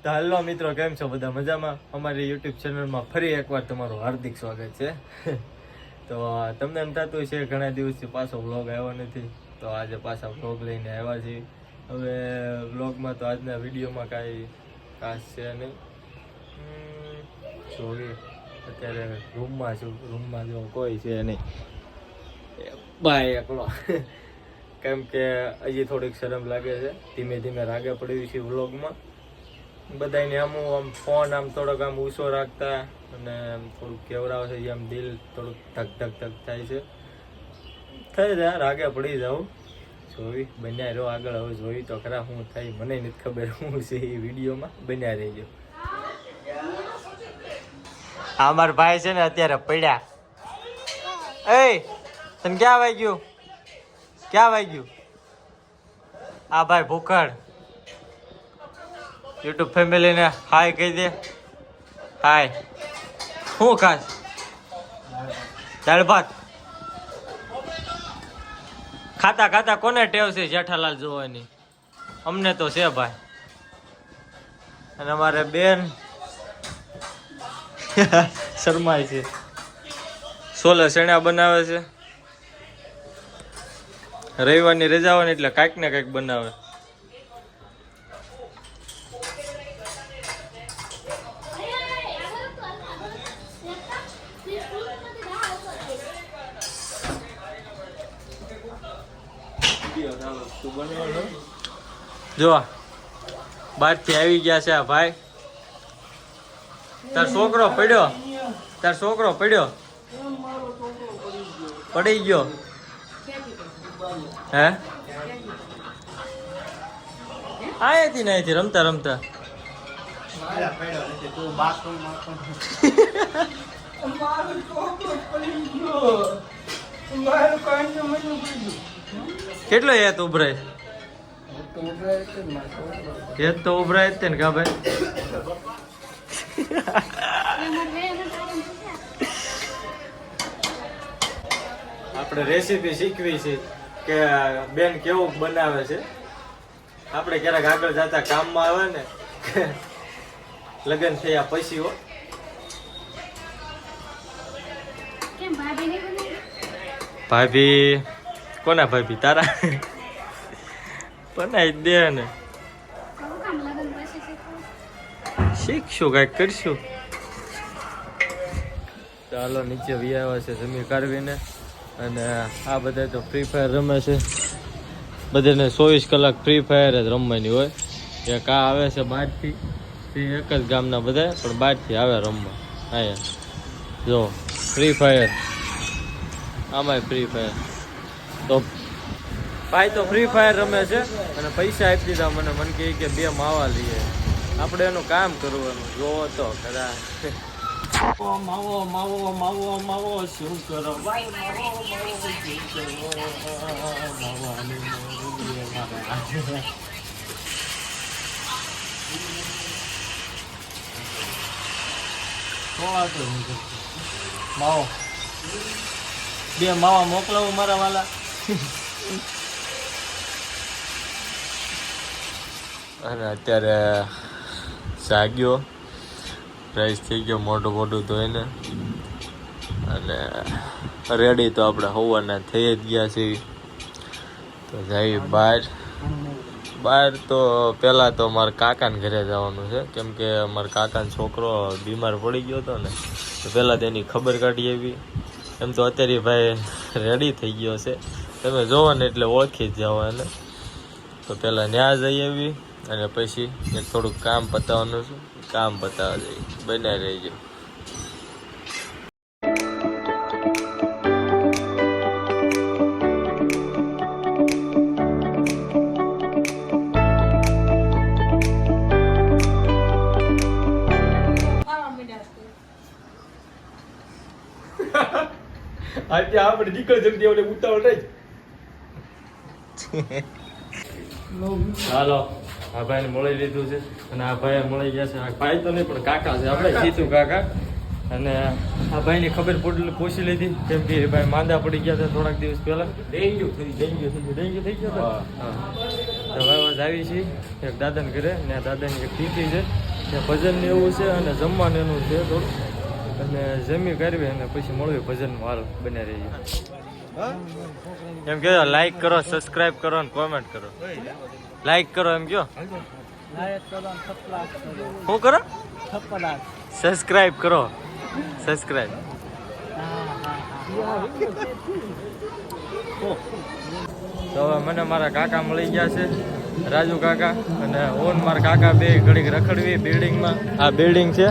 તો હાલો મિત્રો, કેમ છો બધા? મજામાં? અમારી યુટ્યુબ ચેનલમાં ફરી એકવાર તમારું હાર્દિક સ્વાગત છે. તો તમને એમ થતું છે ઘણા દિવસથી પાછો વ્લોગ આવ્યો નથી, તો આજે પાછા વ્લોગ લઈને આવ્યા છીએ. હવે વ્લોગમાં તો આજના વિડીયોમાં કાંઈ ખાસ છે નહીં. જોઈએ અત્યારે રૂમમાં છું, રૂમમાં જો કોઈ છે નહીં, બાય એકલો. કેમ કે હજી થોડીક શરમ લાગે છે, ધીમે ધીમે રાગે પડ્યું છે વ્લોગમાં. બધાને આમ ફોન આમ થોડોક આમ ઊંચો રાખતા અને થોડુંક કેવડાવ છે, આમ દિલ થોડુંક ધક ધક ધક થાય છે. થઈ જાય રાગે પડી જાઉં. જોઈ બન્યા રહ્યો આગળ, હવે જોઈ તો ખરા શું થાય, મને નથી ખબર શું છે એ વિડીયોમાં, બન્યા રહેજો. અમારા ભાઈ છે ને અત્યારે પડ્યા. એ તને ક્યાં વાગ્યું? ક્યાં વાગ્યું? આ ભાઈ ભૂખડ. યુટ્યુબ ફેમિલીને હાય કહી દે. હાય. શું ખાસ? દાળ ભાત ખાતા ખાતા કોને ટેવ છે જેઠાલાલ જોવાની? અમને તો છે ભાઈ. અને અમારે બેન શરમાય છે, સોલે ચણા બનાવે છે. રવિવારની રજા હોય ને એટલે કાંઈક ને કાંઈક બનાવે. જો બહારથી આવી ગયા છે આ ભાઈ. તાર છોકરો પડ્યો, તાર છોકરો પડ્યો, પડી ગયો હે? આયાથી ને અહીંથી રમતા રમતા કેટલો યાદ ઉભરાય? યાદ તો ઉભરાય જ તે ને કા ભાઈ? આપણે રેસીપી શીખવી છે કે બેન કેવું બનાવે છે. આપણે ક્યારેક આગળ જતા કામમાં આવે ને, લગ્ન થયા પછી હો. ભાભી કોના ભાભી? તારા બનાવી દે ને, શીખશું કાંઈક કરશું. ચાલો નીચે વ્યાવા છે જમી કાઢવીને. અને આ બધા તો ફ્રી ફાયર રમે છે. બધાને 24 કલાક ફ્રી ફાયર જ રમવાની હોય. એક આ આવે છે બહારથી, એક જ ગામના બધા, પણ બહારથી આવે રમવા. અહીંયા જો ફ્રી ફાયર, આમાંય ફ્રી ફાયર. તો ભાઈ તો ફ્રી ફાયર રમે છે અને પૈસા આપી દીધા મને. મને કહે કે 2 માવા લઈએ. આપણે એનું કામ કરવાનું. જોવો તો ખરા. માવો માવો માવો માવો શું કરો? માવો 2 માવા મોકલાવું મારા વાલા. અને અત્યારે જાગ્યો, પ્રાઇસ થઈ ગયો મોટું મોટું ધોઈને. અને રેડી તો આપણે હોવાના થઈ જ ગયા છીએ. તો જઈએ બહાર. બહાર તો પહેલાં તો મારા કાકાને ઘરે જવાનું છે, કેમ કે મારા કાકાનો છોકરો બીમાર પડી ગયો હતો ને, તો પહેલાં તેની ખબર કાઢી આવી. એમ તો અત્યારે ભાઈ રેડી થઈ ગયો છે, તમે જોવો ને એટલે ઓળખી જ જાઓ એને. તો પહેલાં ત્યાં જઈ આવી અને પછી એક થોડુંક કામ પતાવવાનું છે, કામ પતાવવા જઈએ. બનાવી રહેજો. આજે આપણે નીકળ જલ્દી આપણે ઉતાવળ રહી. હાલો, આ ભાઈને મળી લીધું છે અને આ ભાઈ મળી ગયા છે. આ ભાઈ તો નહીં પણ કાકા છે આપણે, જીતુ કાકા. અને આ ભાઈની ખબર પૂછી લીધી, કેમ કે ભાઈ માંદા પડી ગયા હતા થોડાક દિવસ પહેલા. ડેન્ગ્યુ થઈ ગયો. તો હવે આવી છીએ એક દાદાને ઘરે, ને દાદાની એક ટીટી છે ત્યાં ભજન એવું છે અને જમવાનું એનું છે થોડું, અને જમી કરવી અને પછી મળવી ભજનનું. હાલ બને રહીએ. એમ કહો લાઈક કરો, સબસ્ક્રાઇબ કરો અને કોમેન્ટ કરો. લાઈક કરો એમ કહો. શું કરો? સબસ્ક્રાઇબ કરો. સબસ્ક્રાઇબ. તો હવે મને મારા કાકા મળી ગયા છે, રાજુ કાકા અને ઓન મારા કાકા બે ઘડીક રખડવી બિલ્ડિંગમાં. આ બિલ્ડિંગ છે,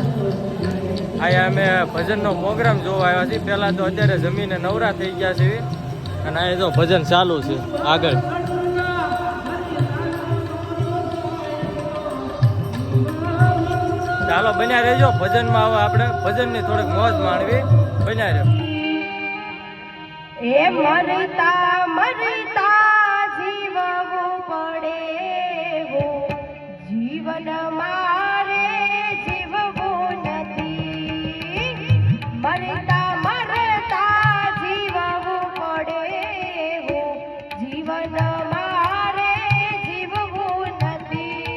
અહીંયા અમે ભજનનો પ્રોગ્રામ જોવા આવ્યા છીએ. પહેલાં તો અત્યારે જમીને નવરા થઈ ગયા છે અને અહીંયા તો ભજન ચાલુ છે આગળ. ચાલો બન્યા રહેજો ભજનમાં. હવે આપણે ભજનની થોડીક મોજ માણવી. બન્યા રહ્યો. એ મરતા મરતા જીવવું પડે હો, જીવન મારે જીવવું નથી. મરતા મરતા જીવવું પડે હો, જીવન મારે જીવવું નથી.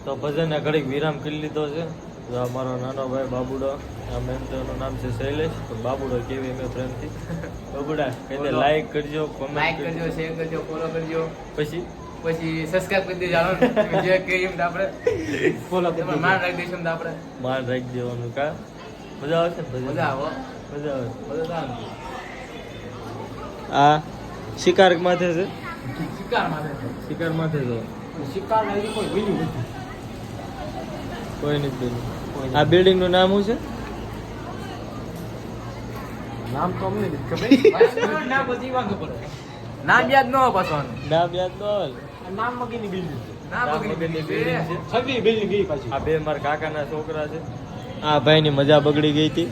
તો ભજનને ઘડીક વિરામ કરી લીધો છે. તો આ મારો નાનો ભાઈ બાબુડો, આ મેમ તેનું નામ છે શૈલેષ, પણ બાબુડો કેવી મેં પ્રેમથી. બાબુડા કહીને લાઈક કરજો, કોમેન્ટ કરજો, શેર કરજો, ફોલો કરજો, પછી સબસ્ક્રાઇબ કરી દેજો. જે કહીએ એમ આપણે ફોલો કરજો, માન રાખી દઈશું આપણે. માન રાખી દેવાનું. કા મજા આવશે ને? મજા આવો, મજા આવે. મજા આવે. આ શિકાર માથે છે, શિકાર માટે શિકાર માથે તો શિકાર નહીં, કોઈ બીજું નથી. કોઈ નથી બેનું. આ બિલ્ડિંગ નું નામ શું છે? નામ તો અમને નથી ખબર. નામ બધી વાંધો પડે. નામ યાદ ન હોય પાછું. નામ યાદ ન હોય. નામ મગીની બિલ્ડિંગ છે. નામ મગીની મગીની બિલ્ડિંગ છે. છબી બિલ્ડિંગ ગઈ પાછી. આ બે મારા કાકાના છોકરા છે. આ ભાઈની મજા બગડી ગઈ હતી.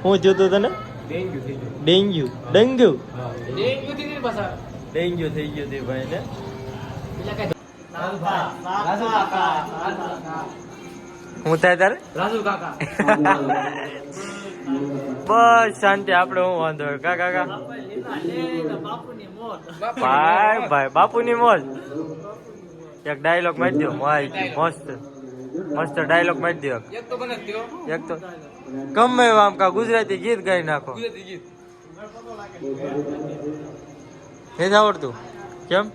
હું જોતો તને ડેન્ગ્યુ થઈ ગયું. ડેન્ગ્યુ ડેન્ગ્યુ હા, ડેન્ગ્યુ થઈ ગયું પાછા. ડેન્ગ્યુ થઈ ગયો તે ભાઈને. બીજા કઈ રાજુ કાકા. હું થાય તારે રાજુ કાકા. બસ શાંતિ. આપણે હું વાંધો હોય કા કાકા? ભાઈ ભાઈ બાપુની મોજ. એક ડાયલોગ મારી દો. મસ્ત મસ્ત ડાયલોગ મારી દો. એક તો બને ત્યો. એક તો ગમે એવા આમ કા ગુજરાતી ગીત ગાઈ નાખો. ગુજરાતી ગીત. નથી આવડતું કેમ?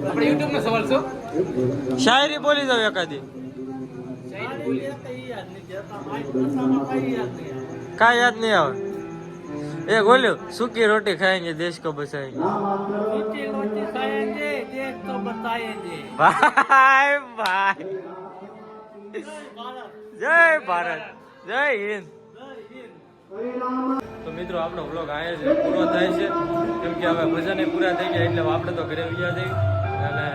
આપણે YouTube નો સવાલ છો. શાયરી બોલી દો એકાદી. કાંઈ યાદ નહીં આવે. એ બોલ્યું सूखी रोटी खाएंगे देश को बचाएंगे. ભાઈ ભાઈ જય ભારત જય હિન્દ. તો મિત્રો આપણો વ્લોગ અહીંયા છે પૂરો થાય છે, કેમ કે હવે ભજન પૂરા થઈ ગયા એટલે આપણે તો ઘરે ગયા જઈએ. અને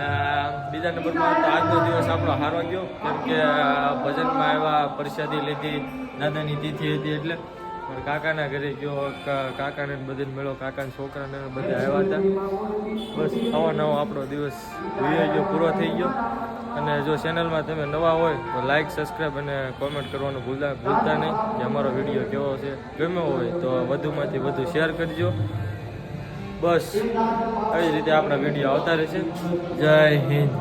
બીજા નંબરમાં તો આજનો દિવસ આપણો હારો ગયો, કેમ કે ભજનમાં આવ્યા, પ્રસાદી લીધી, દાદાની તિથિ હતી એટલે કાકાના ઘરે ગયો. કાકાને બધે મેળો, કાકાના છોકરાને બધા આવ્યા હતા. બસ નવો નવો આપણો દિવસ જોઈ ગયો, પૂરો થઈ ગયો. અને જો ચેનલમાં તમે નવા હોય તો લાઈક, સબસ્ક્રાઈબ અને કોમેન્ટ કરવાનું ભૂલતા નહીં કે અમારો વિડીયો કેવો છે. ગમ્યો હોય તો વધુમાંથી વધુ શેર કરજો. બસ આવી રીતે આપણા વિડીયો આવતા રહેશે. જય હિન્દ.